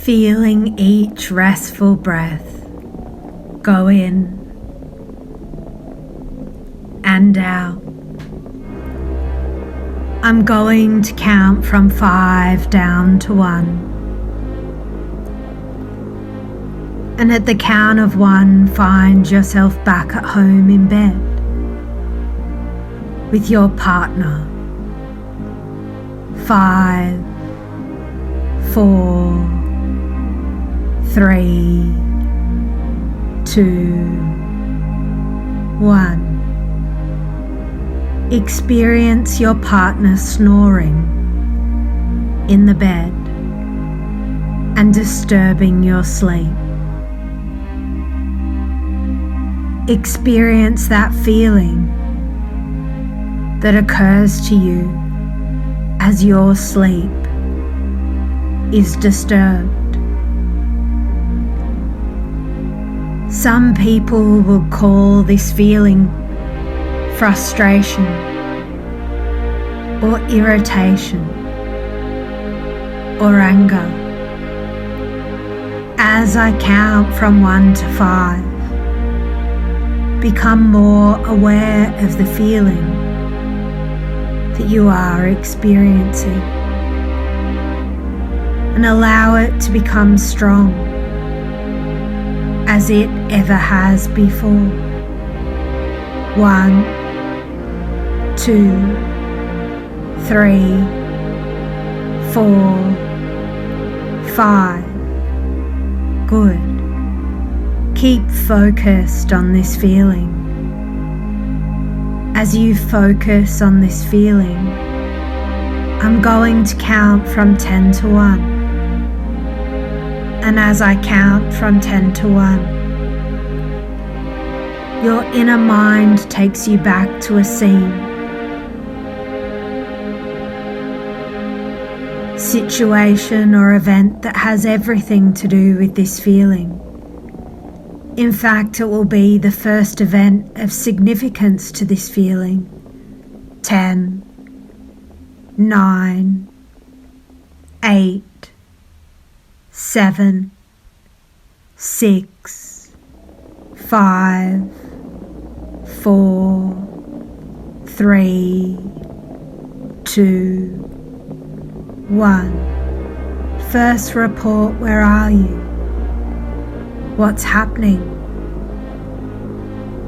Feeling each restful breath go in and out. I'm going to count from 5 down to 1. And at the count of 1, find yourself back at home in bed with your partner. 5, 4, 3, 2, 1. Experience your partner snoring in the bed and disturbing your sleep. Experience that feeling that occurs to you as your sleep is disturbed. Some people will call this feeling frustration or irritation or anger. As I count from 1 to 5, become more aware of the feeling that you are experiencing and allow it to become strong as it ever has before. 1, 2, 3, 4, 5. Good. Keep focused on this feeling. As you focus on this feeling, I'm going to count from 10 to 1. And as I count from 10 to 1, your inner mind takes you back to a scene, situation or event that has everything to do with this feeling. In fact, it will be the first event of significance to this feeling. 10, 9, 8, 7, 6, 5, 4, 3, 2, 1. First report, where are you? What's happening?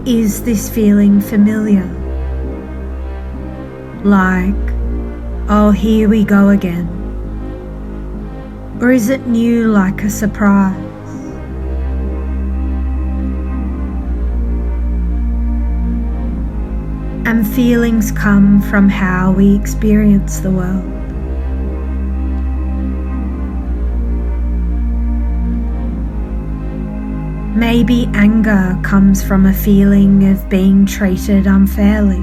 Is this feeling familiar? Like, oh, here we go again. Or is it new, like a surprise? And feelings come from how we experience the world. Maybe anger comes from a feeling of being treated unfairly,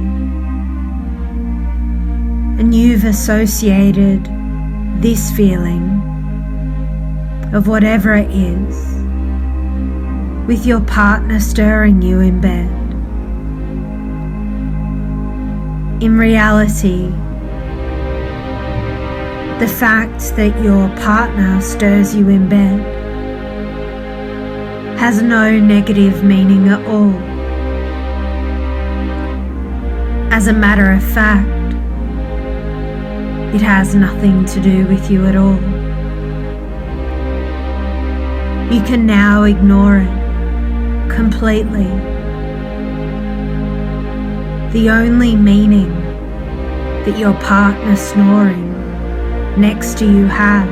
and you've associated this feeling of whatever it is with your partner stirring you in bed. In reality, the fact that your partner stirs you in bed has no negative meaning at all. As a matter of fact, it has nothing to do with you at all. You can now ignore it completely. The only meaning that your partner snoring next to you has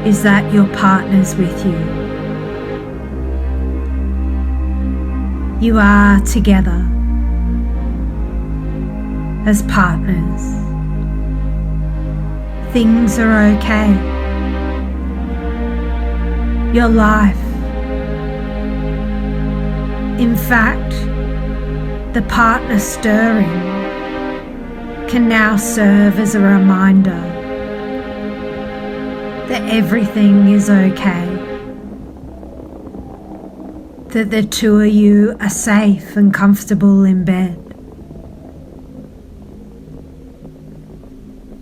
is that your partner's with you. You are together as partners. Things are okay. Your life, in fact, the partner stirring can now serve as a reminder that everything is okay, that the two of you are safe and comfortable in bed.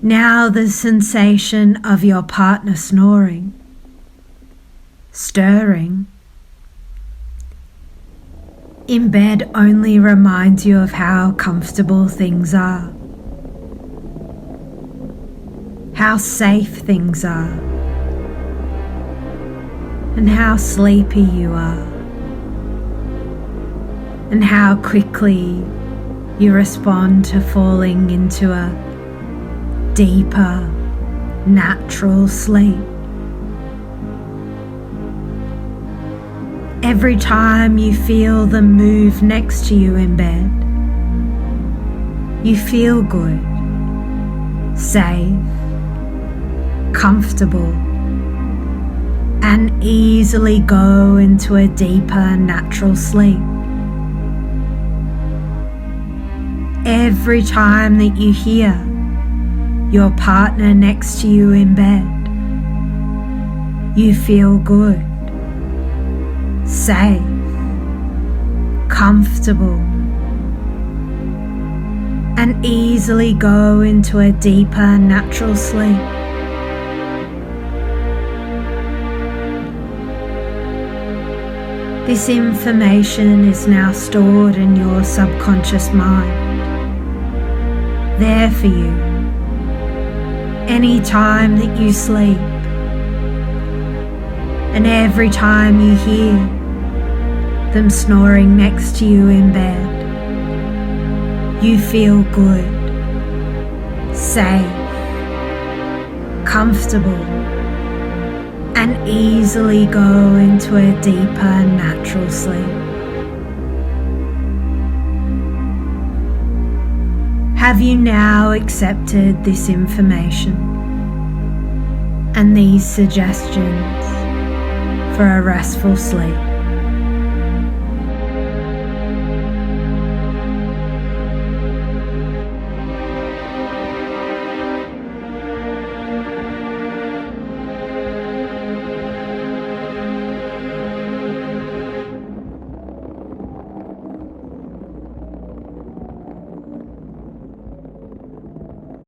Now the sensation of your partner snoring, stirring, in bed only reminds you of how comfortable things are, how safe things are, and how sleepy you are, and how quickly you respond to falling into a deeper, natural sleep. Every time you feel them move next to you in bed, you feel good, safe, comfortable, and easily go into a deeper, natural sleep. Every time that you hear your partner next to you in bed, you feel good, safe, comfortable, and easily go into a deeper, natural sleep. This information is now stored in your subconscious mind, there for you, any time that you sleep. And every time you hear them snoring next to you in bed, you feel good, safe, comfortable, and easily go into a deeper, natural sleep. Have you now accepted this information and these suggestions for a restful sleep?